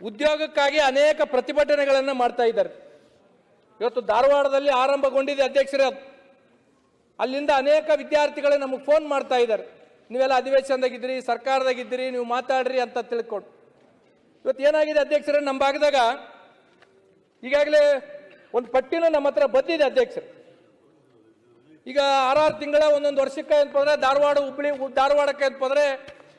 ಉದ್ಯೋಗಕ್ಕಾಗಿ ಅನೇಕ ಪ್ರತಿಭಟನೆಗಳನ್ನು ಮಾಡ್ತಾ ಇದ್ದಾರೆ. ಇವತ್ತು ಧಾರವಾಡದಲ್ಲಿ ಆರಂಭಗೊಂಡಿದೆ ಅಧ್ಯಕ್ಷರೇ. ಅಲ್ಲಿಂದ ಅನೇಕ ವಿದ್ಯಾರ್ಥಿಗಳು ನಮಗೆ ಫೋನ್ ಮಾಡ್ತಾ ಇದ್ದಾರೆ, ನೀವೆಲ್ಲ ಅಧಿವೇಶನದಾಗಿದ್ದೀರಿ, ಸರ್ಕಾರದಾಗಿದ್ದೀರಿ, ನೀವು ಮಾತಾಡ್ರಿ ಅಂತ ತಿಳ್ಕೊಂಡು. ಇವತ್ತು ಏನಾಗಿದೆ ಅಧ್ಯಕ್ಷರೇ, ನಮ್ಮ ಭಾಗದಾಗ ಈಗಾಗಲೇ ಒಂದು ಪಟ್ಟಿನೂ ನಮ್ಮ ಹತ್ರ ಬಂದಿದೆ ಅಧ್ಯಕ್ಷರು. ಈಗ 6 ತಿಂಗಳ ಒಂದೊಂದು ವರ್ಷಕ್ಕೆ ಅಂತಂದ್ರೆ ಧಾರವಾಡಕ್ಕೆ ಅಂತಂದ್ರೆ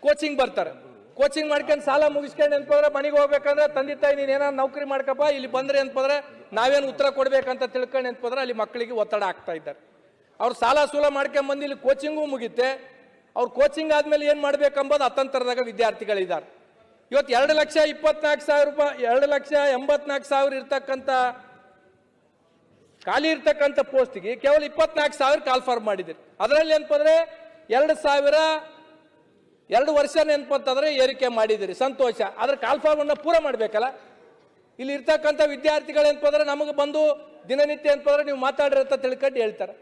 ಕೋಚಿಂಗ್ ಬರ್ತಾರೆ. ಕೋಚಿಂಗ್ ಮಾಡ್ಕೊಂಡು ಸಾಲ ಮುಗಿಸ್ಕೊಂಡು ಅಂತಂದ್ರೆ ಮನೆಗೆ ಹೋಗ್ಬೇಕಂದ್ರೆ ತಂದೆ ತಾಯಿ ನೀನು ಏನಾದ್ರು ನೌಕರಿ ಮಾಡ್ಕಪ್ಪ, ಇಲ್ಲಿ ಬಂದ್ರೆ ಅಂತಂದ್ರೆ ನಾವೇನು ಉತ್ತರ ಕೊಡ್ಬೇಕಂತ ತಿಳ್ಕೊಂಡು ಅಂತಂದ್ರೆ ಅಲ್ಲಿ ಮಕ್ಕಳಿಗೆ ಒತ್ತಡ ಆಗ್ತಾ ಇದ್ದಾರೆ. ಅವ್ರು ಸಾಲ ಸೂಲ ಮಾಡ್ಕೊಂಡ್ ಬಂದು ಇಲ್ಲಿ ಕೋಚಿಂಗು ಮುಗಿತೆ. ಅವ್ರು ಕೋಚಿಂಗ್ ಆದ್ಮೇಲೆ ಏನ್ ಮಾಡ್ಬೇಕಂಬೋದು ಅತಂತ್ರದಾಗ ವಿದ್ಯಾರ್ಥಿಗಳಿದ್ದಾರೆ. ಇವತ್ತು 2,24,000 ರೂಪಾಯಿ, 2,84,000 ಇರ್ತಕ್ಕಂಥ ಖಾಲಿ ಇರ್ತಕ್ಕಂಥ ಪೋಸ್ಟ್ಗೆ ಕೇವಲ 24,000 ಕಾಲ್ಫಾರ್ಮ್ ಮಾಡಿದ್ದೀರಿ. ಅದರಲ್ಲಿ ಏನಪ್ಪಂದ್ರೆ 2 ವರ್ಷ ನೆನಪಂತಂದ್ರೆ ಏರಿಕೆ ಮಾಡಿದಿರಿ, ಸಂತೋಷ. ಆದ್ರೆ ಕಾಲ್ಫಾರ್ಮ್ ಅನ್ನ ಪೂರ ಮಾಡ್ಬೇಕಲ್ಲ. ಇಲ್ಲಿ ಇರ್ತಕ್ಕಂಥ ವಿದ್ಯಾರ್ಥಿಗಳು ಏನಪ್ಪಂದ್ರೆ ನಮಗೆ ಬಂದು ದಿನನಿತ್ಯ ಏನಪ್ಪಂದ್ರೆ ನೀವು ಮಾತಾಡ್ರಿ ಅಂತ ತಿಳ್ಕೊಂಡು ಹೇಳ್ತಾರೆ.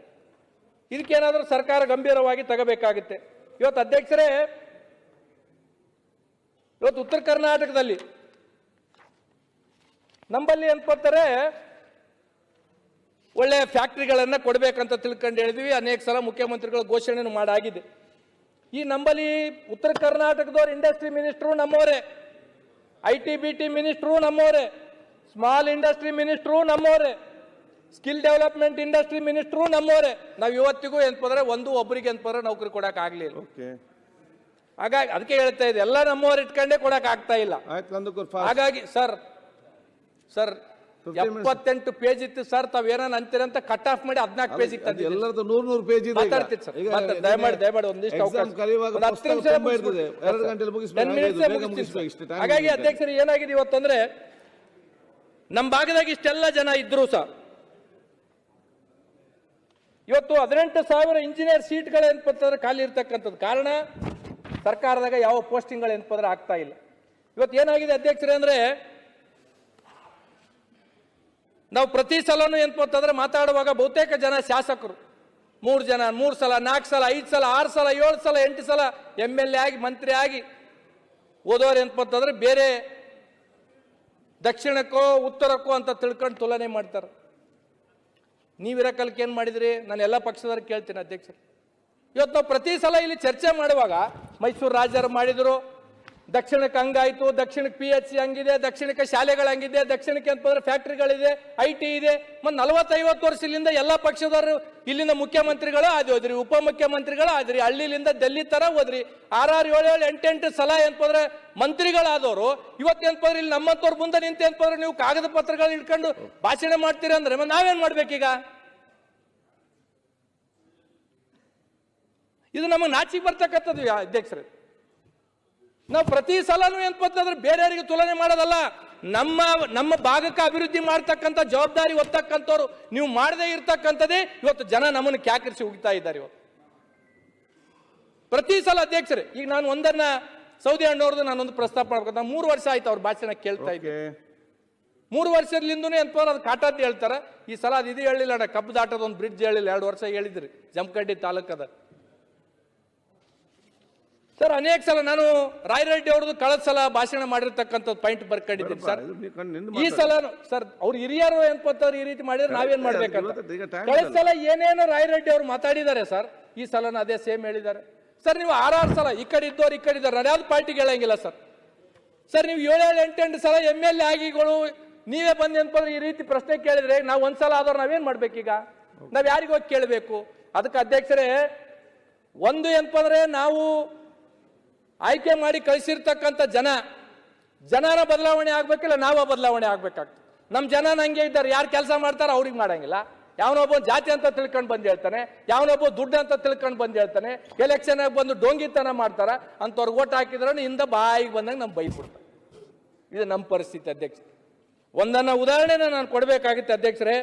ಇದಕ್ಕೇನಾದ್ರೂ ಸರ್ಕಾರ ಗಂಭೀರವಾಗಿ ತಗೋಬೇಕಾಗುತ್ತೆ. ಇವತ್ತು ಅಧ್ಯಕ್ಷರೇ, ಇವತ್ತು ಉತ್ತರ ಕರ್ನಾಟಕದಲ್ಲಿ ನಂಬಲ್ಲಿ ಏನಪ್ಪಂತಾರೆ ಒಳ್ಳೆ ಫ್ಯಾಕ್ಟ್ರಿಗಳನ್ನ ಕೊಡ್ಬೇಕಂತ ತಿಳ್ಕೊಂಡು ಹೇಳಿದ್ವಿ. ಅನೇಕ ಸಲ ಮುಖ್ಯಮಂತ್ರಿಗಳ ಘೋಷಣೆ ಮಾಡಾಗಿದೆ. ಈ ನಂಬಲ್ಲಿ ಉತ್ತರ ಕರ್ನಾಟಕದವ್ರು ಇಂಡಸ್ಟ್ರಿ ಮಿನಿಸ್ಟ್ರು ನಮ್ಮವರೇ, ITBT ಮಿನಿಸ್ಟ್ರು ನಮ್ಮವರೇ, ಸ್ಮಾಲ್ ಇಂಡಸ್ಟ್ರಿ ಮಿನಿಸ್ಟ್ರು ನಮ್ಮವರೇ, ಸ್ಕಿಲ್ ಡೆವಲಪ್ಮೆಂಟ್ ಇಂಡಸ್ಟ್ರಿ ಮಿನಿಸ್ಟ್ರು ನಮ್ಮವರೇ. ನಾವು ಇವತ್ತಿಗೂ ಏನಪ್ಪಂದ್ರೆ ಒಬ್ಬರಿಗೆ ಏನಪ್ಪಂದ್ರೆ ನೌಕರಿ ಕೊಡಕ್ ಆಗ್ಲಿಲ್ಲ. ಹಾಗಾಗಿ ಅದಕ್ಕೆ ಹೇಳ್ತಾ ಇದೆ, ಎಲ್ಲ ನಮ್ಮವ್ರು ಇಟ್ಕೊಂಡೇ ಕೊಡಕ್ ಆಗ್ತಾ ಇಲ್ಲ. ಹಾಗಾಗಿ ಸರ್ 78 ಪೇಜ್ ಇತ್ತು ಸರ್, ತಾವೇನ ಅಂತೀರಂತ ಕಟ್ ಆಫ್ ಮಾಡಿ 14 ಪೇಜ್ ಇತ್ತು. 100 ಪೇಜ್ ದಯಮಾಡಿ ಒಂದಿಷ್ಟು ಹಾಗಾಗಿ ಅಧ್ಯಕ್ಷರು ಏನಾಗಿದೆ ಇವತ್ತಂದ್ರೆ ನಮ್ಮ ಭಾಗದಾಗ ಇಷ್ಟೆಲ್ಲ ಜನ ಇದ್ರು ಸರ್. ಇವತ್ತು 18,000 ಇಂಜಿನಿಯರ್ ಸೀಟ್ಗಳು ಏನಪ್ಪಂದ್ರೆ ಖಾಲಿ ಇರ್ತಕ್ಕಂಥದ್ದು ಕಾರಣ ಸರ್ಕಾರದಾಗ ಯಾವ ಪೋಸ್ಟಿಂಗ್ಗಳು ಏನಪ್ಪಂದ್ರೆ ಆಗ್ತಾ ಇಲ್ಲ. ಇವತ್ತು ಏನಾಗಿದೆ ಅಧ್ಯಕ್ಷರೇ ಅಂದ್ರೆ, ನಾವು ಪ್ರತಿ ಸಲನೂ ಏನಪ್ಪಂತಂದ್ರೆ ಮಾತಾಡುವಾಗ ಬಹುತೇಕ ಜನ ಶಾಸಕರು 3 ಜನ 3 ಸಲ 4 ಸಲ 5 ಸಲ 6 ಸಲ 7 ಸಲ 8 ಸಲ MLA ಆಗಿ ಮಂತ್ರಿ ಆಗಿ ಓದೋರು ಏನಪ್ಪಂತಂದ್ರೆ ಬೇರೆ ದಕ್ಷಿಣಕ್ಕೋ ಉತ್ತರಕ್ಕೋ ಅಂತ ತಿಳ್ಕೊಂಡು ತುಲನೆ ಮಾಡ್ತಾರೆ. ನೀವಿರಕಲ್ಕೆ ಏನ್ ಮಾಡಿದ್ರಿ? ನಾನು ಎಲ್ಲ ಪಕ್ಷದವ್ರಿಗೆ ಕೇಳ್ತೀನಿ ಅಧ್ಯಕ್ಷರು. ಇವತ್ತು ನಾವು ಪ್ರತಿ ಸಲ ಇಲ್ಲಿ ಚರ್ಚೆ ಮಾಡುವಾಗ ಮೈಸೂರು ರಾಜರು ಮಾಡಿದ್ರು, ದಕ್ಷಿಣಕ್ಕೆ ಹಂಗಾಯ್ತು, ದಕ್ಷಿಣಕ್ಕೆ PHC ಹಂಗಿದೆ, ದಕ್ಷಿಣಕ್ಕೆ ಶಾಲೆಗಳು ಹಂಗಿದೆ, ದಕ್ಷಿಣಕ್ಕೆ ಅಂತಂದ್ರೆ ಫ್ಯಾಕ್ಟ್ರಿಗಳಿದೆ, IT ಇದೆ. ಮತ್ತು 40-50 ವರ್ಷದಿಂದ ಎಲ್ಲ ಪಕ್ಷದವರು ಇಲ್ಲಿಂದ ಮುಖ್ಯಮಂತ್ರಿಗಳು ಆದ್ರಿ, ಉಪಮುಖ್ಯಮಂತ್ರಿಗಳು ಆದ್ರಿ, ಹಳ್ಳಿಲಿಂದ ಡೆಲ್ಲಿ ತರ ಹೋದ್ರಿ, 6 7 8 ಸಲ ಏನಪ್ಪಂದ್ರೆ ಮಂತ್ರಿಗಳಾದವರು ಇವತ್ತು ಏನಪ್ಪಂದ್ರೆ ಇಲ್ಲಿ ನಮ್ಮಂತವ್ರ ಮುಂದೆ ನಿಂತು ಏನಪ್ಪಂದ್ರೆ ನೀವು ಕಾಗದ ಪತ್ರಗಳು ಇಟ್ಕೊಂಡು ಭಾಷಣ ಮಾಡ್ತೀರಿ ಅಂದ್ರೆ ನಾವೇನ್ ಮಾಡ್ಬೇಕೀಗ? ಇದು ನಮಗೆ ನಾಚಿಕೆ ಬರ್ತಕ್ಕಂಥದ್ದು ಅಧ್ಯಕ್ಷರೇ. ನಾವು ಪ್ರತಿ ಸಲನೂ ಏನಪ್ಪಂತಂದ್ರೆ ಬೇರೆಯವರಿಗೆ ತುಲನೆ ಮಾಡೋದಲ್ಲ, ನಮ್ಮ ಭಾಗಕ್ಕೆ ಅಭಿವೃದ್ಧಿ ಮಾಡ್ತಕ್ಕಂಥ ಜವಾಬ್ದಾರಿ ಹೊತ್ತಕ್ಕಂಥವ್ರು ನೀವು ಮಾಡದೇ ಇರ್ತಕ್ಕಂಥದ್ದೇ ಇವತ್ತು ಜನ ನಮ್ಮನ್ನು ಕ್ಯಾಕರಿಸಿ ಹೋಗ್ತಾ ಇದ್ದಾರೆ. ಇವತ್ತು ಪ್ರತಿ ಸಲ ಅಧ್ಯಕ್ಷರೇ, ಈಗ ನಾನು ಒಂದನ್ನ ಸೌದಿ ಅಣ್ಣವ್ರದ್ದು ನಾನೊಂದು ಪ್ರಸ್ತಾಪ ಮಾಡ್ಬೇಕು. ನಾನು 3 ವರ್ಷ ಆಯ್ತು ಅವ್ರ ಭಾಷಣ ಕೇಳ್ತಾ ಇದ್ದೆ. 3 ವರ್ಷದಿಂದನೇ ಅಂತಂದ್ರೆ ಅದು ಕಾಟಾದ್ದು ಹೇಳ್ತಾರೆ. ಈ ಸಲ ಅದು ಇದು ಹೇಳಿಲ್ಲ ಅಣ್ಣ, ಕಬ್ಬು ದಾಟದ ಒಂದು ಬ್ರಿಡ್ಜ್ ಹೇಳಿಲ್ಲ, 2 ವರ್ಷ ಹೇಳಿದ್ರಿ ಜಮಖಂಡಿ ತಾಲೂಕದ. ಸರ್ ಅನೇಕ ಸಲ ನಾನು ರಾಯರೆಡ್ಡಿ ಅವ್ರದ್ದು ಕಳೆದ ಸಲ ಭಾಷಣ ಮಾಡಿರ್ತಕ್ಕಂಥದ್ದು ಪಾಯಿಂಟ್ ಬರ್ಕೊಂಡಿದ್ದೀನಿ ಸರ್. ಈ ಸಲ ಸರ್ ಅವ್ರು ಹಿರಿಯರು ಏನ್ಪತ್ತವ್ರು ಈ ರೀತಿ ಮಾಡಿದ್ರೆ ನಾವೇನ್ ಮಾಡ್ಬೇಕಂತ ಕಳೆದ ಸಲ ಏನೇನು ರಾಯರೆಡ್ಡಿ ಅವ್ರು ಮಾತಾಡಿದ್ದಾರೆ ಸರ್, ಈ ಸಲನ ಅದೇ ಸೇಮ್ ಹೇಳಿದ್ದಾರೆ ಸರ್. ನೀವು 6 ಸಲ ಈ ಕಡೆ ಇದ್ದವ್ರು ಈ ಕಡೆ ಇದ್ದಾರೆ, ನಾನು ಯಾವ್ದು ಪಾರ್ಟಿಗೆ ಹೇಳಂಗಿಲ್ಲ ಸರ್. ಸರ್ ನೀವು 7 8 ಸಲ MLA ಆಗಿಗಳು ನೀವೇ ಬಂದು ಏನಪ್ಪಂದ್ರೆ ಈ ರೀತಿ ಪ್ರಶ್ನೆ ಕೇಳಿದ್ರೆ ನಾವು ಒಂದ್ಸಲ ಆದವ್ರು ನಾವೇನ್ ಮಾಡ್ಬೇಕೀಗ? ನಾವ್ ಯಾರಿಗೋಗಿ ಕೇಳಬೇಕು? ಅದಕ್ಕೆ ಅಧ್ಯಕ್ಷರೇ, ಒಂದು ಏನಪ್ಪಂದ್ರೆ ನಾವು ಆಯ್ಕೆ ಮಾಡಿ ಕಳಿಸಿರ್ತಕ್ಕಂಥ ಜನರ ಬದಲಾವಣೆ ಆಗ್ಬೇಕಿಲ್ಲ, ನಾವ ಬದಲಾವಣೆ ಆಗ್ಬೇಕಾಗ್ತದೆ. ನಮ್ಮ ಜನ ನಂಗೆ ಇದ್ದಾರೆ, ಯಾರು ಕೆಲಸ ಮಾಡ್ತಾರ ಅವ್ರಿಗೆ ಮಾಡಂಗಿಲ್ಲ. ಯಾವನೊಬ್ಬ ಜಾತಿ ಅಂತ ತಿಳ್ಕೊಂಡು ಬಂದು ಹೇಳ್ತಾನೆ, ಯಾವನೊಬ್ಬ ದುಡ್ಡು ಅಂತ ತಿಳ್ಕೊಂಡು ಬಂದು ಹೇಳ್ತಾನೆ, ಎಲೆಕ್ಷನ್ ಬಂದು ಡೋಂಗಿತನ ಮಾಡ್ತಾರ, ಅಂತವ್ರಿಗೆ ಓಟ್ ಹಾಕಿದ್ರೆ ಇಂದ ಬಾಯಿಗೆ ಬಂದಂಗೆ ನಮ್ಗೆ ಬೈಬಿಡ್ತಾರೆ. ಇದು ನಮ್ಮ ಪರಿಸ್ಥಿತಿ ಅಧ್ಯಕ್ಷ. ಒಂದನ್ನ ಉದಾಹರಣೆನ ನಾನು ಕೊಡಬೇಕಾಗಿತ್ತು ಅಧ್ಯಕ್ಷರೇ.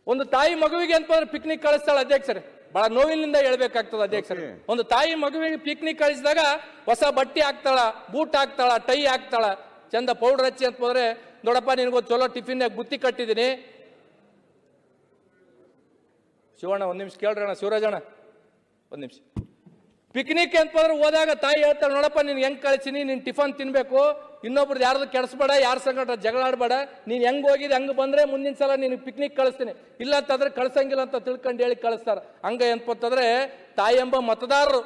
ಒಂದು ತಾಯಿ ಮಗುವಿಗೆ ಅಂತಂದ್ರೆ ಪಿಕ್ನಿಕ್ ಕಳಿಸ್ತಾಳೆ ಅಧ್ಯಕ್ಷರೇ, ಬಹಳ ನೋವಿನಿಂದ ಹೇಳ್ಬೇಕಾಗ್ತದೆ ಅಧ್ಯಕ್ಷರೇ. ಒಂದು ತಾಯಿ ಮಗುವಿಗೆ ಪಿಕ್ನಿಕ್ ಕಳಿಸಿದಾಗ ಹೊಸ ಬಟ್ಟೆ ಹಾಕ್ತಾಳ, ಬೂಟ್ ಹಾಕ್ತಾಳ, ಟೈ ಹಾಕ್ತಾಳ, ಚಂದ ಪೌಡರ್ ಹಚ್ಚಿ ಅಂತಂದ್ರೆ ನೋಡಪ್ಪ ನಿನಗೊಂದು ಚಲೋ ಟಿಫಿನ್ ಬುತ್ತಿ ಕಟ್ಟಿದ್ದೀನಿ. ಶಿವಣ್ಣ ಒಂದ್ ನಿಮಿಷ ಕೇಳ್ರಣ್ಣ, ಶಿವರಾಜಣ್ಣ ಒಂದ್ ನಿಮಿಷ. ಪಿಕ್ನಿಕ್ ಅಂತಂದ್ರೆ ಹೋದಾಗ ತಾಯಿ ಹೇಳ್ತಾಳೆ, ನೋಡಪ್ಪ ನೀನು ಹೆಂಗ್ ಕಳಿಸಿನಿ, ನೀನ್ ಟಿಫನ್ ತಿನ್ಬೇಕು, ಇನ್ನೊಬ್ರದ್ದು ಯಾರ್ದು ಕೆಡಿಸ್ಬೇಡ, ಯಾರ ಸಂಗಟ ಜಗಳಾಡ್ಬೇಡ, ನೀನ್ ಹೆಂಗ್ ಹೋಗಿದ್ ಹಂಗ ಬಂದ್ರೆ ಮುಂದಿನ ಸಲ ನೀನು ಪಿಕ್ನಿಕ್ ಕಳಿಸ್ತೀನಿ, ಇಲ್ಲ ಅಂತಂದ್ರೆ ಕಳ್ಸಂಗಿಲ್ಲ ಅಂತ ತಿಳ್ಕೊಂಡು ಹೇಳಿ ಕಳಿಸ್ತಾರ. ಹಂಗ ಅಂತಂದ್ರೆ ತಾಯಿ ಎಂಬ ಮತದಾರರು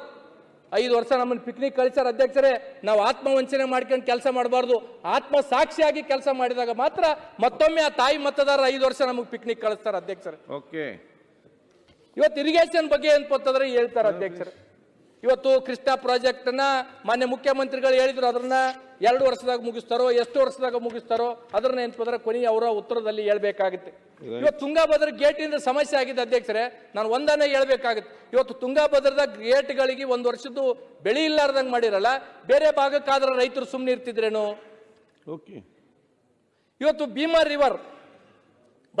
5 ವರ್ಷ ನಮ್ಮನ್ನು ಪಿಕ್ನಿಕ್ ಕಳಿಸ್ಯಾರ ಅಧ್ಯಕ್ಷರೇ. ನಾವು ಆತ್ಮವಂಚನೆ ಮಾಡ್ಕೊಂಡು ಕೆಲಸ ಮಾಡಬಾರ್ದು, ಆತ್ಮ ಸಾಕ್ಷಿಯಾಗಿ ಕೆಲಸ ಮಾಡಿದಾಗ ಮಾತ್ರ ಮತ್ತೊಮ್ಮೆ ಆ ತಾಯಿ ಮತದಾರ 5 ವರ್ಷ ನಮಗೆ ಪಿಕ್ನಿಕ್ ಕಳಿಸ್ತಾರ ಅಧ್ಯಕ್ಷರೇ. ಓಕೆ, ಇವತ್ತು ಇರಿಗೇಷನ್ ಬಗ್ಗೆ ಅಂತಂದ್ರೆ ಹೇಳ್ತಾರೆ ಅಧ್ಯಕ್ಷರೇ. ಇವತ್ತು ಕೃಷ್ಣಾ ಪ್ರಾಜೆಕ್ಟ್ ನ ಮಾನ್ಯ ಮುಖ್ಯಮಂತ್ರಿಗಳು ಹೇಳಿದ್ರು, ಅದನ್ನ 2 ವರ್ಷದಾಗ ಮುಗಿಸ್ತಾರೋ ಎಷ್ಟು ವರ್ಷದಾಗ ಮುಗಿಸ್ತಾರೋ ಅದನ್ನ ಏನಂತಂದ್ರೆ ಕೊನೆಯ ಅವರ ಉತ್ತರದಲ್ಲಿ ಹೇಳ್ಬೇಕಾಗುತ್ತೆ. ಇವತ್ತು ತುಂಗಾಭದ್ರಾ ಗೇಟ್ ಇಂದ ಸಮಸ್ಯೆ ಆಗಿದೆ ಅಧ್ಯಕ್ಷರೇ. ನಾನು ಒಂದನ್ನೇ ಹೇಳ್ಬೇಕಾಗುತ್ತೆ, ಇವತ್ತು ತುಂಗಾಭದ್ರದ ಗೇಟ್ಗಳಿಗೆ 1 ವರ್ಷದ್ದು ಬೆಳೆ ಇಲ್ಲಾರ್ದಂಗೆ ಮಾಡಿರಲ್ಲ, ಬೇರೆ ಭಾಗಕ್ಕಾದ್ರೆ ರೈತರು ಸುಮ್ಮನೆ ಇರ್ತಿದ್ರೇನು? ಓಕೆ, ಇವತ್ತು ಭೀಮಾ ರಿವರ್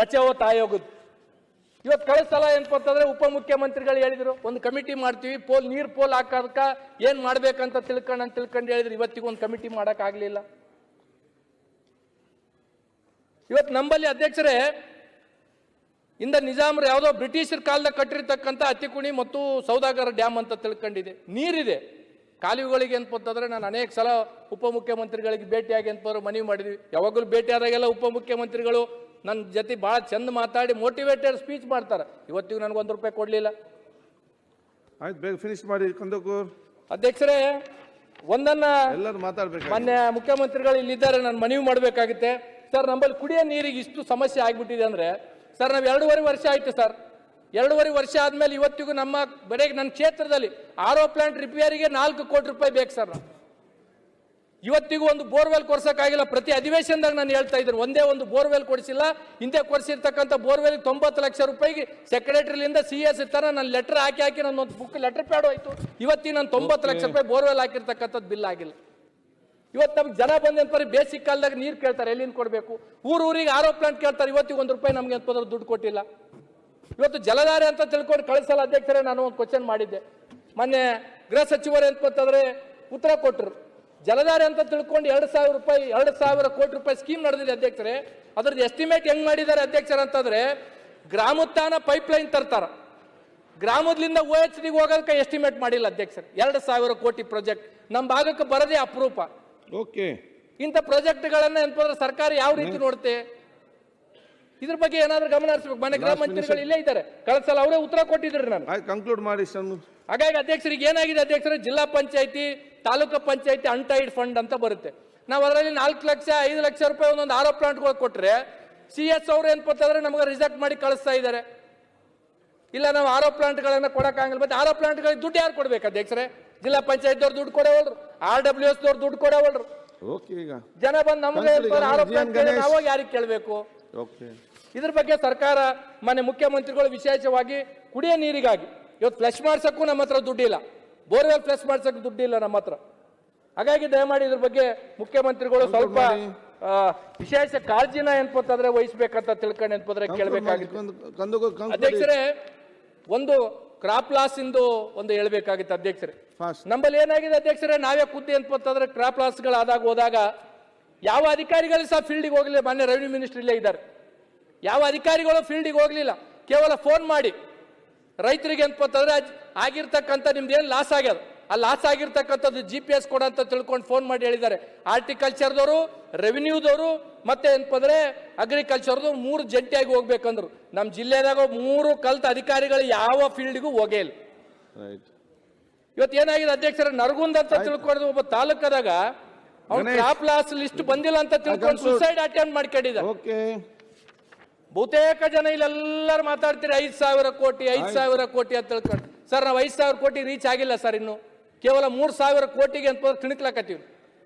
ಬಚಾವೋ ಆಯೋಗದ ಇವತ್ತು ಕಳೆದ ಸಲ ಏನಪ್ಪಂತಂದ್ರೆ ಉಪಮುಖ್ಯಮಂತ್ರಿಗಳು ಹೇಳಿದ್ರು, ಒಂದು ಕಮಿಟಿ ಮಾಡ್ತೀವಿ, ನೀರ್ ಪೋಲ್ ಹಾಕೋದಕ್ಕ ಏನ್ ಮಾಡ್ಬೇಕಂತ ತಿಳ್ಕೊಂಡು ಹೇಳಿದ್ರು. ಇವತ್ತಿಗೂ ಒಂದು ಕಮಿಟಿ ಮಾಡಕ್ ಆಗ್ಲಿಲ್ಲ. ಇವತ್ತು ನಂಬಲ್ಲಿ ಅಧ್ಯಕ್ಷರೇ ಇಂದ ನಿಜಾಮರು ಯಾವುದೋ ಬ್ರಿಟಿಷರ್ ಕಾಲದಾಗ ಕಟ್ಟಿರ್ತಕ್ಕಂಥ ಅತ್ತಿಕುಣಿ ಮತ್ತು ಸೌದಾಗರ ಡ್ಯಾಮ್ ಅಂತ ತಿಳ್ಕೊಂಡಿದೆ. ನೀರಿದೆ ಕಾಲುವೆಗಳಿಗೆ ಅಂತಂದ್ರೆ ನಾನು ಅನೇಕ ಸಲ ಉಪಮುಖ್ಯಮಂತ್ರಿಗಳಿಗೆ ಭೇಟಿಯಾಗಿ ಅಂತಂದ್ರೆ ಮನವಿ ಮಾಡಿದ್ವಿ. ಯಾವಾಗಲೂ ಭೇಟಿ ಆದಾಗೆಲ್ಲ ಉಪಮುಖ್ಯಮಂತ್ರಿಗಳು ನನ್ನ ಜೊತೆ ಭಾಳ ಚಂದ ಮಾತಾಡಿ ಮೋಟಿವೇಟೆಡ್ ಸ್ಪೀಚ್ ಮಾಡ್ತಾರೆ. ಇವತ್ತಿಗೂ ನನಗೆ ₹1 ಕೊಡ್ಲಿಲ್ಲ. ಆಯ್ತು, ಬೇಗ ಫಿನಿಶ್ ಮಾಡಿ ಕಂದಕೂರ್. ಅಧ್ಯಕ್ಷರೇ, ಒಂದನ್ನ ಎಲ್ಲರೂ ಮಾತಾಡ್ಬೇಕು. ಮಾನ್ಯ ಮುಖ್ಯಮಂತ್ರಿಗಳು ಇಲ್ಲಿದ್ದಾರೆ, ನಾನು ಮನವಿ ಮಾಡಬೇಕಾಗುತ್ತೆ. ಸರ್, ನಮ್ಮಲ್ಲಿ ಕುಡಿಯೋ ನೀರಿಗೆ ಇಷ್ಟು ಸಮಸ್ಯೆ ಆಗ್ಬಿಟ್ಟಿದೆ ಅಂದ್ರೆ ಸರ್, ನಾವು 2.5 ವರ್ಷ ಆಯ್ತು ಸರ್. 2.5 ವರ್ಷ ಆದ್ಮೇಲೆ ಇವತ್ತಿಗೂ ನಮ್ಮ ಬರೀ ನನ್ನ ಕ್ಷೇತ್ರದಲ್ಲಿ RO ಪ್ಲಾಂಟ್ ರಿಪೇರಿಗೆ ₹4 ಕೋಟಿ ಬೇಕು ಸರ್. ಇವತ್ತಿಗೂ ಒಂದು ಬೋರ್ವೆಲ್ ಕೊಡ್ಸಕ್ಕಾಗಿಲ್ಲ. ಪ್ರತಿ ಅಧಿವೇಶನದಾಗ ನಾನು ಹೇಳ್ತಾ ಇದ್ದೀನಿ, ಒಂದೇ ಒಂದು ಬೋರ್ವೆಲ್ ಕೊಡಿಸಿಲ್ಲ. ಹಿಂದೆ ಕೊಡಿಸಿರ್ತಕ್ಕಂಥ ಬೋರ್ವೆಲ್ ₹90 ಲಕ್ಷ ಸೆಕ್ರೆಟರಿಲಿಂದ CS ತರ ನಾನು ಲೆಟರ್ ಹಾಕಿ ನನ್ನ ಒಂದು ಬುಕ್ ಲೆಟರ್ ಪ್ಯಾಡ್ ಹೋಯ್ತು. ಇವತ್ತಿಗೆ ನಾನು ₹90 ಲಕ್ಷ ಬೋರ್ವೆಲ್ ಹಾಕಿರ್ತಕ್ಕಂಥದ್ದು ಬಿಲ್ ಆಗಿಲ್ಲ. ಇವತ್ತು ನಮ್ಗೆ ಜನ ಬಂದಂತ ಬೇಸಿಕ್ ಕಾಲದಾಗ ನೀರು ಕೇಳ್ತಾರೆ, ಎಲ್ಲಿಂದ ಕೊಡಬೇಕು? ಊರಿಗೆ RO ಪ್ಲಾಂಟ್ ಕೇಳ್ತಾರೆ, ಇವತ್ತಿಗೆ ₹1 ನಮ್ಗೆ ಅಂತಂದ್ರೆ ದುಡ್ಡು ಕೊಟ್ಟಿಲ್ಲ. ಇವತ್ತು ಜಲಧಾರೆ ಅಂತ ತಿಳ್ಕೊಂಡು ಕಳಿಸಲ್ಲ ಅಧ್ಯಕ್ಷರೇ. ನಾನು ಒಂದು ಕ್ವಶನ್ ಮಾಡಿದ್ದೆ, ಮೊನ್ನೆ ಗೃಹ ಸಚಿವರು ಅಂತಂದ್ರೆ ಉತ್ತರ ಕೊಟ್ಟರು. ಜಲಧಾರೆ ಅಂತ ತಿಳ್ಕೊಂಡು ₹2,000 ಕೋಟಿ ಸ್ಕೀಮ್ ನಡೆದಿದೆ ಅಧ್ಯಕ್ಷರೇ. ಅದ್ರದ್ದು ಎಸ್ಟಿಮೇಟ್ ಹೆಂಗ್ ಮಾಡಿದ್ದಾರೆ ಅಧ್ಯಕ್ಷರ ಅಂತಂದ್ರೆ, ಗ್ರಾಮೋತ್ಥಾನ ಪೈಪ್ಲೈನ್ ತರ್ತಾರ, ಗ್ರಾಮದಿಂದ OHD ಹೋಗೋದಕ್ಕೆ ಎಸ್ಟಿಮೇಟ್ ಮಾಡಿಲ್ಲ ಅಧ್ಯಕ್ಷರೇ. ₹2,000 ಕೋಟಿ ಪ್ರಾಜೆಕ್ಟ್ ನಮ್ಮ ಭಾಗಕ್ಕೆ ಬರದೇ ಅಪರೂಪ. ಓಕೆ, ಇಂಥ ಪ್ರಾಜೆಕ್ಟ್ಗಳನ್ನ ಏನಂತಂದ್ರೆ ಸರ್ಕಾರ ಯಾವ ರೀತಿ ನೋಡುತ್ತೆ, ಇದ್ರ ಬಗ್ಗೆ ಏನಾದ್ರೂ ಗಮನ ಹರಿಸಬೇಕು. ಮನೆ ಗೃಹ ಮಂತ್ರಿಗಳು ಇಲ್ಲೇ ಇದ್ದಾರೆ, ಕಳೆದ ಸಲ ಅವರೇ ಉತ್ತರ ಕೊಟ್ಟಿದ್ರು. ನಾನು ಕನ್ಕ್ಲೂಡ್ ಮಾಡಿ. ಹಾಗಾಗಿ ಅಧ್ಯಕ್ಷರಿಗೆ ಏನಾಗಿದೆ ಅಧ್ಯಕ್ಷರೇ, ಜಿಲ್ಲಾ ಪಂಚಾಯತಿ ತಾಲೂಕು ಪಂಚಾಯತಿ ಅನ್ಟೈಡ್ ಫಂಡ್ ಅಂತ ಬರುತ್ತೆ. ನಾವು ಅದರಲ್ಲಿ 4 ಲಕ್ಷ 5 ಲಕ್ಷ ರೂಪಾಯಿ ಒಂದೊಂದು RO ಪ್ಲಾಂಟ್ಗಳು ಕೊಟ್ಟರೆ CS ಅವ್ರು ಏನಂತಂದ್ರೆ ನಮಗೆ ರಿಜೆಕ್ಟ್ ಮಾಡಿ ಕಳಿಸ್ತಾ ಇದ್ದಾರೆ. ಇಲ್ಲ, ನಾವು RO ಪ್ಲಾಂಟ್ಗಳನ್ನ ಕೊಡಕ್ಕಾಗಲ್ಲ. ಮತ್ತೆ RO ಪ್ಲಾಂಟ್ಗಳಿಗೆ ದುಡ್ಡು ಯಾರು ಕೊಡ್ಬೇಕು ಅಧ್ಯಕ್ಷರೇ? ಜಿಲ್ಲಾ ಪಂಚಾಯತ್ ದುಡ್ಡು ಕೊಡವಲ್ರು, RWS ದುಡ್ಡು ಕೊಡವಲ್ರು. ಈಗ ಜನ ಬಂದು ನಮ್ಗೆ RO ಪ್ಲಾಂಟ್ ನಾವು ಯಾರಿಗೆ ಕೇಳಬೇಕು? ಇದ್ರ ಬಗ್ಗೆ ಸರ್ಕಾರ ಮಾನ್ಯ ಮುಖ್ಯಮಂತ್ರಿಗಳು ವಿಶೇಷವಾಗಿ ಕುಡಿಯೋ ನೀರಿಗಾಗಿ ಇವತ್ತು ಫ್ಲಶ್ ಮಾಡ್ಸಕ್ಕೂ ನಮ್ಮ ಹತ್ರ ದುಡ್ಡಿಲ್ಲ, ಬೋರ್ವೆಲ್ ಫ್ಲಶ್ ಮಾಡ್ಸಕ್ಕೆ ದುಡ್ಡಿಲ್ಲ ನಮ್ಮ ಹತ್ರ. ಹಾಗಾಗಿ ದಯಮಾಡಿ ಇದ್ರ ಬಗ್ಗೆ ಮುಖ್ಯಮಂತ್ರಿಗಳು ಸ್ವಲ್ಪ ವಿಶೇಷ ಕಾಳಜಿನ ಏನಪ್ಪಂತಂದ್ರೆ ವಹಿಸ್ಬೇಕಂತ ತಿಳ್ಕೊಂಡು ಏನಪ್ಪಂದ್ರೆ ಕೇಳಬೇಕಾಗಿತ್ತು ಅಧ್ಯಕ್ಷರೇ. ಒಂದು ಕ್ರಾಪ್ ಲಾಸ್ ಇಂದು ಒಂದು ಹೇಳ್ಬೇಕಾಗಿತ್ತು ಅಧ್ಯಕ್ಷರೇ. ನಮ್ಮಲ್ಲಿ ಏನಾಗಿದೆ ಅಧ್ಯಕ್ಷರೇ, ನಾವೇ ಖುದ್ದು ಏನಪ್ಪಂತಂದ್ರೆ ಕ್ರಾಪ್ ಲಾಸ್ಗಳಾದಾಗ ಹೋದಾಗ ಯಾವ ಅಧಿಕಾರಿಗಳು ಸಹ ಫೀಲ್ಡಿಗೆ ಹೋಗಲಿಲ್ಲ. ಮಾನ್ಯ ರೆವಿನ್ಯೂ ಮಿನಿಸ್ಟರ್ ಇಲ್ಲೇ ಇದ್ದಾರೆ, ಯಾವ ಅಧಿಕಾರಿಗಳು ಫೀಲ್ಡಿಗೆ ಹೋಗಲಿಲ್ಲ. ಕೇವಲ ಫೋನ್ ಮಾಡಿ ರೈತರಿಗೆ ಅಂತಂದ್ರೆ ಆಗಿರ್ತಕ್ಕಂಥ ನಿಮ್ದು ಏನು ಲಾಸ್ ಆಗ್ಯದ, ಆ ಲಾಸ್ ಆಗಿರ್ತಕ್ಕಂಥದ್ದು GPS ಕೊಡ ಅಂತ ತಿಳ್ಕೊಂಡು ಫೋನ್ ಮಾಡಿ ಹೇಳಿದ್ದಾರೆ. ಹಾರ್ಟಿಕಲ್ಚರ್ದವರು, ರೆವಿನ್ಯೂದವರು ಮತ್ತೆ ಏನಪ್ಪಂದ್ರೆ ಅಗ್ರಿಕಲ್ಚರ್ದವ್ರು 3 ಜಂಟಿಯಾಗಿ ಹೋಗ್ಬೇಕಂದ್ರು. ನಮ್ಮ ಜಿಲ್ಲೆದಾಗ 3 ಕಲ್ತ ಅಧಿಕಾರಿಗಳು ಯಾವ ಫೀಲ್ಡ್ಗೂ ಹೋಗೇ ಇಲ್ಲ. ಇವತ್ತು ಏನಾಗಿದೆ ಅಧ್ಯಕ್ಷರ, ನರಗುಂದ ಅಂತ ತಿಳ್ಕೊಂಡು ಒಬ್ಬ ತಾಲೂಕದಾಗ ಅವ್ನು ಕ್ರಾಪ್ ಲಾಸ್ ಲಿಸ್ಟ್ ಬಂದಿಲ್ಲ ಅಂತ ತಿಳ್ಕೊಂಡು ಸುಸೈಡ್ ಅಟೆಂಪ್ಟ್ ಮಾಡ್ಕೊಂಡಿದ್ದಾರೆ. ಬಹುತೇಕ ಜನ ಇಲ್ಲೆಲ್ಲರೂ ಮಾತಾಡ್ತೀರಿ 5,000 ಕೋಟಿ 5,000 ಕೋಟಿ ಅಂತ ತಿಳ್ಕೊಂಡು. ಸರ್, ನಾವು 5,000 ಕೋಟಿ ರೀಚ್ ಆಗಿಲ್ಲ ಸರ್. ಇನ್ನು ಕೇವಲ 3,000 ಕೋಟಿಗೆ ಅಂತ ತಿಣಕ್ಲಾಕತ್ತೀವಿ.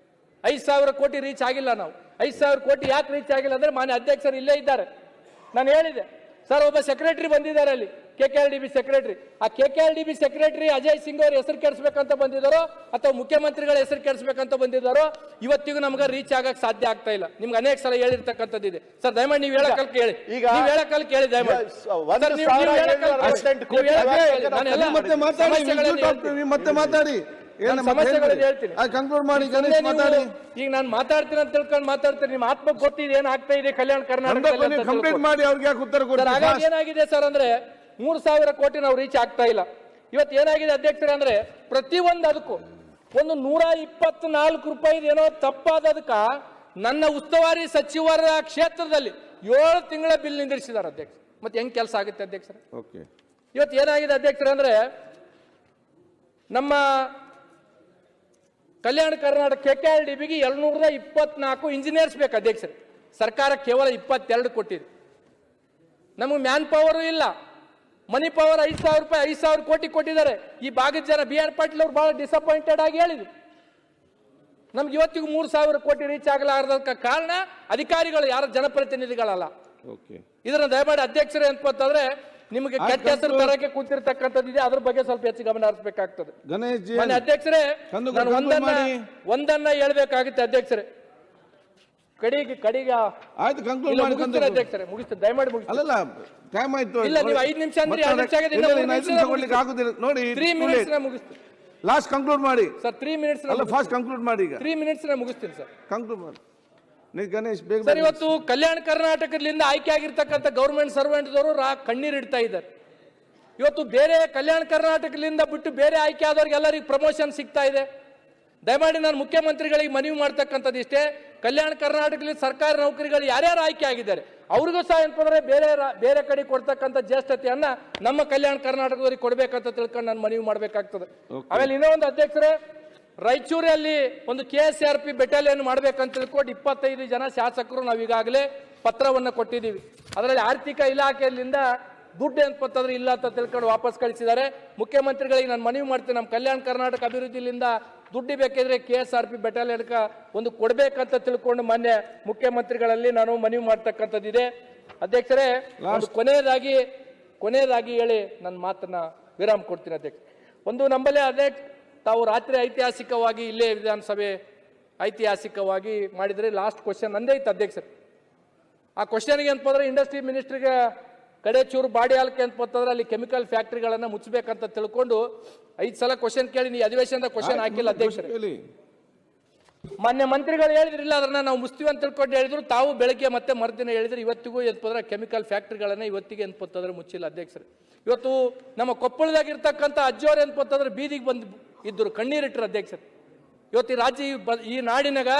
5,000 ಕೋಟಿ ರೀಚ್ ಆಗಿಲ್ಲ. ನಾವು 5,000 ಕೋಟಿ ಯಾಕೆ ರೀಚ್ ಆಗಿಲ್ಲ ಅಂದ್ರೆ ಮಾನ್ಯ ಅಧ್ಯಕ್ಷರು ಇಲ್ಲೇ ಇದ್ದಾರೆ. ನಾನು ಹೇಳಿದೆ ಸರ್, ಒಬ್ಬ ಸೆಕ್ರೆಟರಿ ಬಂದಿದ್ದಾರೆ ಅಲ್ಲಿ, KKLDB ಸೆಕ್ರೆಟರಿ. ಆ KKLDB ಸೆಕ್ರೆಟರಿ ಅಜಯ್ ಸಿಂಗ್ ಅವ್ರ ಹೆಸರು ಕೆಡಿಸ್ಬೇಕಂತ ಬಂದಿದ್ದಾರೋ ಅಥವಾ ಮುಖ್ಯಮಂತ್ರಿಗಳ ಹೆಸರು ಕೆಡಿಸ್ಬೇಕಂತ ಬಂದಿದ್ದಾರೋ ಇವತ್ತಿಗೂ ನಮ್ಗೆ ರೀಚ್ ಆಗಕ್ಕೆ ಸಾಧ್ಯ ಆಗ್ತಾ ಇಲ್ಲ. ನಿಮ್ಗೆ ಅನೇಕ ಸಲ ಹೇಳಿರ್ತಕ್ಕಂಥದ್ದಿದೆ ಸರ್. ದಯಮಾಡಿ ನೀವು ಹೇಳಕಲ್ಕ ಹೇಳಿ, ನೀವು ಹೇಳಕಲ್ಕ ಹೇಳಿ ದಯಮಾಡಿ. ಮತ್ತೆ ಮಾತಾಡಿ, ಹೇಳ್ತೀನಿ. ಈಗ ನಾನು ಮಾತಾಡ್ತೀನಿ ಅಂತ ತಿಳ್ಕೊಂಡು ಮಾತಾಡ್ತೀನಿ. ನಿಮ್ಮ ಆತ್ಮ ಗೊತ್ತಿದೆ ಏನಾಗ್ತಾ ಇದೆ ಕಲ್ಯಾಣ ಕರ್ನಾಟಕ. ಏನಾಗಿದೆ ಸರ್ ಅಂದ್ರೆ 3,000 ಕೋಟಿ ನಾವು ರೀಚ್ ಆಗ್ತಾ ಇಲ್ಲ. ಇವತ್ತು ಏನಾಗಿದೆ ಅಧ್ಯಕ್ಷರೇ ಅಂದ್ರೆ ಪ್ರತಿಯೊಂದು ಅದಕ್ಕೂ ಒಂದು 124 ರೂಪಾಯಿ ಏನೋ ತಪ್ಪಾದದಕ್ಕ ನನ್ನ ಉಸ್ತುವಾರಿ ಸಚಿವರ ಕ್ಷೇತ್ರದಲ್ಲಿ 7 ತಿಂಗಳ ಬಿಲ್ ನಿಂದಿರಿಸಿದ್ದಾರೆ ಅಧ್ಯಕ್ಷ. ಮತ್ತೆ ಹೆಂಗ್ ಕೆಲಸ ಆಗುತ್ತೆ ಅಧ್ಯಕ್ಷರೇ? ಓಕೆ. ಇವತ್ತು ಏನಾಗಿದೆ ಅಧ್ಯಕ್ಷರೇ ಅಂದ್ರೆ ನಮ್ಮ ಕಲ್ಯಾಣ ಕರ್ನಾಟಕ KKRDBಗೆ 224 ಇಂಜಿನಿಯರ್ಸ್ ಬೇಕು ಅಧ್ಯಕ್ಷರೇ. ಸರ್ಕಾರ ಕೇವಲ 22 ಕೊಟ್ಟಿದೆ. ನಮಗೆ ಮ್ಯಾನ್ ಪವರ್ ಇಲ್ಲ, ಮನಿ ಪವರ್ 5,000 ರೂಪಾಯಿ 5,000 ಕೋಟಿ ಕೊಟ್ಟಿದ್ದಾರೆ. ಈ ಭಾಗದ ಜನ BR ಪಾಟೀಲ್ ಅವರು ಬಹಳ ಡಿಸಪಾಯಿಂಟೆಡ್ ಆಗಿ ಹೇಳಿದ್ರು, ನಮ್ಗೆ ಇವತ್ತಿಗೂ 3,000 ಕೋಟಿ ರೀಚ್ ಆಗಲಾರದಕ್ಕೆ ಕಾರಣ ಅಧಿಕಾರಿಗಳು, ಯಾರ ಜನಪ್ರತಿನಿಧಿಗಳಲ್ಲ. ಇದನ್ನ ದಯಮಾಡಿ ಅಧ್ಯಕ್ಷರೇ ಅಂತಂದ್ರೆ ನಿಮಗೆ ಕೆಟ್ಟ ಹೆಸರು ತರಕ್ಕೆ ಕೂತಿರ್ತಕ್ಕಂಥದ್ದು ಇದೆ, ಅದ್ರ ಬಗ್ಗೆ ಸ್ವಲ್ಪ ಹೆಚ್ಚು ಗಮನ ಹರಿಸಬೇಕಾಗ್ತದೆ. ಅಧ್ಯಕ್ಷರೇ ಒಂದನ್ನ ಹೇಳ್ಬೇಕಾಗುತ್ತೆ ಅಧ್ಯಕ್ಷರೇ, ಕಡಿಗ ಆಯ್ತು ಕಂಕ್ಲೂಡ್ ಮಾಡಿ ಅಧ್ಯಕ್ಷರೇ ಮುಗಿಸ್ತೀನಿ ದಯಮಾಡಿ ಮುಗಿಸಿ. ಅಲ್ಲ ಟೈಮ್ ಆಯ್ತು. ಇಲ್ಲ ನೀವು 5 ನಿಮಿಷ ಅಂದ್ರೆ 2 ನಿಮಿಷ ಆಗಿದೆ, ತಗೊಳ್ಳಿಕ್ಕೆ ಆಗುದಿಲ್ಲ ನೋಡಿ. 3 ಮಿನಿಟ್ಸ್ ನ ಮುಗಿಸ್ತೀನಿ ಲಾಸ್ಟ್ ಕಂಕ್ಲೂಡ್ ಮಾಡಿ ಸರ್. 3 ಮಿನಿಟ್ಸ್ ಅಲ್ಲ ಫಾಸ್ಟ್ ಕಂಕ್ಲೂಡ್ ಮಾಡಿ. ಈಗ 3 ಮಿನಿಟ್ಸ್ ನ ಮುಗಿಸ್ತೀನಿ ಸರ್. ಕಂಕ್ಲೂಡ್ ಮಾಡಿ ಗಣೇಶ್ ಬೇಗ. ಸರ್ ಇವತ್ತು ಕಲ್ಯಾಣ ಕರ್ನಾಟಕದಿಂದ ಆಯ್ಕೆ ಆಗಿರ್ತಕ್ಕಂಥ ಗೌರ್ಮೆಂಟ್ ಸರ್ವೆಂಟ್ದವರು ಕಣ್ಣೀರಿಡ್ತಾ ಇದ್ದಾರೆ. ಇವತ್ತು ಬೇರೆ ಕಲ್ಯಾಣ ಕರ್ನಾಟಕದಿಂದ ಬಿಟ್ಟು ಬೇರೆ ಆಯ್ಕೆ ಆದವ್ರಿಗೆ ಎಲ್ಲರಿಗೂ ಪ್ರಮೋಷನ್ ಸಿಗ್ತಾ ಇದೆ. ದಯಮಾಡಿ ನಾನು ಮುಖ್ಯಮಂತ್ರಿಗಳಿಗೆ ಮನವಿ ಮಾಡ್ತಕ್ಕಂಥದ್ದು ಇಷ್ಟೇ, ಕಲ್ಯಾಣ ಕರ್ನಾಟಕದಲ್ಲಿ ಸರ್ಕಾರಿ ನೌಕರಿಗಳು ಯಾರ್ಯಾರು ಆಯ್ಕೆ ಆಗಿದ್ದಾರೆ ಅವ್ರಿಗೂ ಸಹ ಏನಂದ್ರೆ ಬೇರೆ ಕಡೆ ಕೊಡ್ತಕ್ಕಂಥ ಜ್ಯೇಷ್ಠತೆಯನ್ನ ನಮ್ಮ ಕಲ್ಯಾಣ ಕರ್ನಾಟಕದವರಿಗೆ ಕೊಡ್ಬೇಕಂತ ತಿಳ್ಕೊಂಡು ನಾನು ಮನವಿ ಮಾಡ್ಬೇಕಾಗ್ತದೆ. ಆಮೇಲೆ ಇನ್ನೂ ಒಂದು ಅಧ್ಯಕ್ಷರೇ, ರಾಯಚೂರಲ್ಲಿ ಒಂದು KSRP ಬೆಟಾಲಿಯನ್ ಮಾಡ್ಬೇಕಂತ ತಿಳ್ಕೊಂಡು 25 ಜನ ಶಾಸಕರು ನಾವು ಈಗಾಗಲೇ ಪತ್ರವನ್ನು ಕೊಟ್ಟಿದ್ದೀವಿ. ಅದರಲ್ಲಿ ಆರ್ಥಿಕ ಇಲಾಖೆಯಿಂದ ದುಡ್ಡು ಏನಪ್ಪಂತಂದ್ರೆ ಇಲ್ಲ ಅಂತ ತಿಳ್ಕೊಂಡು ವಾಪಸ್ ಕಳಿಸಿದ್ದಾರೆ. ಮುಖ್ಯಮಂತ್ರಿಗಳಿಗೆ ನಾನು ಮನವಿ ಮಾಡ್ತೀನಿ, ನಮ್ಮ ಕಲ್ಯಾಣ ಕರ್ನಾಟಕ ಅಭಿವೃದ್ಧಿಯಿಂದ ದುಡ್ಡು ಬೇಕಿದ್ರೆ KSRP ಬೆಟಾಲಿಯನ್ಕ ಒಂದು ಕೊಡ್ಬೇಕಂತ ತಿಳ್ಕೊಂಡು ಮಾನ್ಯ ಮುಖ್ಯಮಂತ್ರಿಗಳಲ್ಲಿ ನಾನು ಮನವಿ ಮಾಡ್ತಕ್ಕಂಥದ್ದಿದೆ. ಅಧ್ಯಕ್ಷರೇ ಕೊನೆಯದಾಗಿ ಹೇಳಿ ನನ್ನ ಮಾತನ್ನ ವಿರಾಮ ಕೊಡ್ತೀನಿ ಅಧ್ಯಕ್ಷ. ಒಂದು ನಮ್ಮಲ್ಲೇ ಅಧ್ಯಕ್ಷ ತಾವು ರಾತ್ರಿ ಐತಿಹಾಸಿಕವಾಗಿ ಇಲ್ಲೇ ವಿಧಾನಸಭೆ ಐತಿಹಾಸಿಕವಾಗಿ ಮಾಡಿದ್ರೆ ಲಾಸ್ಟ್ ಕ್ವಶನ್ ನಂದೇ ಇತ್ತು ಅಧ್ಯಕ್ಷರು. ಆ ಕ್ವಶನ್ಗೆ ಅಂತಂದ್ರೆ ಇಂಡಸ್ಟ್ರಿ ಮಿನಿಸ್ಟ್ರಿಗೆ ಕಡೆ ಚೂರು ಬಾಡಿ ಹಾಲ್ಕೆ ಅಂತಂದ್ರೆ ಅಲ್ಲಿ ಕೆಮಿಕಲ್ ಫ್ಯಾಕ್ಟ್ರಿಗಳನ್ನ ಮುಚ್ಚಬೇಕಂತ ತಿಳ್ಕೊಂಡು 5 ಸಲ ಕ್ವಶನ್ ಕೇಳಿ ನೀವು ಅಧಿವೇಶನದ ಕ್ವಶನ್ ಹಾಕಿಲ್ಲ ಅಧ್ಯಕ್ಷರು. ಮಾನ್ಯ ಮಂತ್ರಿಗಳು ಹೇಳಿದ್ರಿಲ್ಲ ಅದನ್ನ ನಾವು ಮುಸ್ತೀವಿ ಅಂತ ತಿಳ್ಕೊಂಡು ಹೇಳಿದ್ರು, ತಾವು ಬೆಳಗ್ಗೆ ಮತ್ತೆ ಮರುದಿನ ಹೇಳಿದ್ರು. ಇವತ್ತಿಗೂ ಏನಪ್ಪಂದ್ರೆ ಕೆಮಿಕಲ್ ಫ್ಯಾಕ್ಟ್ರಿಗಳನ್ನ ಇವತ್ತಿಗೆ ಏನಪ್ಪಂತಂದ್ರೆ ಮುಚ್ಚಿಲ್ಲ ಅಧ್ಯಕ್ಷರು. ಇವತ್ತು ನಮ್ಮ ಕೊಪ್ಪಳದಾಗಿರ್ತಕ್ಕಂಥ ಅಜ್ಜೋರು ಏನಪ್ಪಂತಂದ್ರೆ ಬೀದಿಗೆ ಬಂದು ಇದ್ರು, ಕಣ್ಣೀರಿಟ್ಟರು ಅಧ್ಯಕ್ಷರು. ಇವತ್ತು ಈ ರಾಜ್ಯ ಈ ನಾಡಿನಾಗ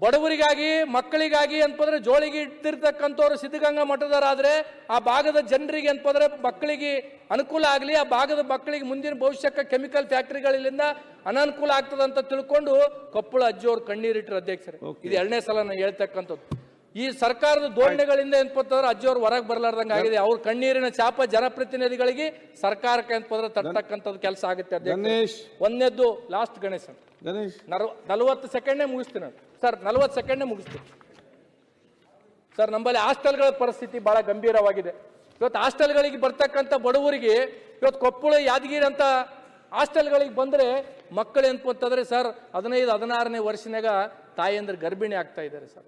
ಬಡವರಿಗಾಗಿ ಮಕ್ಕಳಿಗಾಗಿ ಅಂತಂದ್ರೆ ಜೋಳಿಗೆ ಇಟ್ಟಿರ್ತಕ್ಕಂಥವ್ರು ಸಿದ್ಧಗಂಗಾ ಮಠದವರಾದ್ರೆ ಆ ಭಾಗದ ಜನರಿಗೆ ಅಂತಂದ್ರೆ ಮಕ್ಕಳಿಗೆ ಅನುಕೂಲ ಆಗಲಿ, ಆ ಭಾಗದ ಮಕ್ಕಳಿಗೆ ಮುಂದಿನ ಭವಿಷ್ಯಕ್ಕೆ ಕೆಮಿಕಲ್ ಫ್ಯಾಕ್ಟ್ರಿಗಳಿಂದ ಅನಾನುಕೂಲ ಆಗ್ತದೆ ಅಂತ ತಿಳ್ಕೊಂಡು ಕೊಪ್ಪಳ ಅಜ್ಜಿಯವರು ಕಣ್ಣೀರಿಟ್ಟರು ಅಧ್ಯಕ್ಷರೇ. ಇದು 2ನೇ ಸಲ ನಾನು ಹೇಳ್ತಕ್ಕಂಥದ್ದು. ಈ ಸರ್ಕಾರದ ಧೋರಣೆಗಳಿಂದ ಏನಪ್ಪಂತಂದ್ರೆ ಅಜ್ಜಿಯವರು ಹೊರಗೆ ಬರಲಾರ್ದಂಗೆ ಆಗಿದೆ. ಅವ್ರ ಕಣ್ಣೀರಿನ ಚಾಪ ಜನಪ್ರತಿನಿಧಿಗಳಿಗೆ ಸರ್ಕಾರಕ್ಕೆ ಏನಪ್ಪಂದ್ರೆ ತರ್ತಕ್ಕಂಥದ್ದು ಕೆಲಸ ಆಗುತ್ತೆ ಅಧ್ಯಕ್ಷ. ಒಂದನೇದ್ದು ಲಾಸ್ಟ್ ಗಣೇಶನ್ 40 ಸೆಕೆಂಡ್ನೇ ಮುಗಿಸ್ತೀನಿ ಸರ್, 40 ಸೆಕೆಂಡ್ನೇ ಮುಗಿಸ್ತೀನಿ ಸರ್. ನಮ್ಮಲ್ಲಿ ಹಾಸ್ಟೆಲ್ಗಳ ಪರಿಸ್ಥಿತಿ ಬಹಳ ಗಂಭೀರವಾಗಿದೆ. ಇವತ್ತು ಹಾಸ್ಟೆಲ್ಗಳಿಗೆ ಬರ್ತಕ್ಕಂಥ ಬಡವರಿಗೆ ಇವತ್ತು ಕೊಪ್ಪಳ ಯಾದಗಿರಿ ಅಂತ ಹಾಸ್ಟೆಲ್ಗಳಿಗೆ ಬಂದ್ರೆ ಮಕ್ಕಳು ಏನಪ್ಪಂತಂದ್ರೆ ಸರ್ 15-16ನೇ ವರ್ಷನಾಗ ತಾಯಿಯಂದ್ರೆ ಗರ್ಭಿಣಿ ಆಗ್ತಾ ಇದ್ದಾರೆ ಸರ್.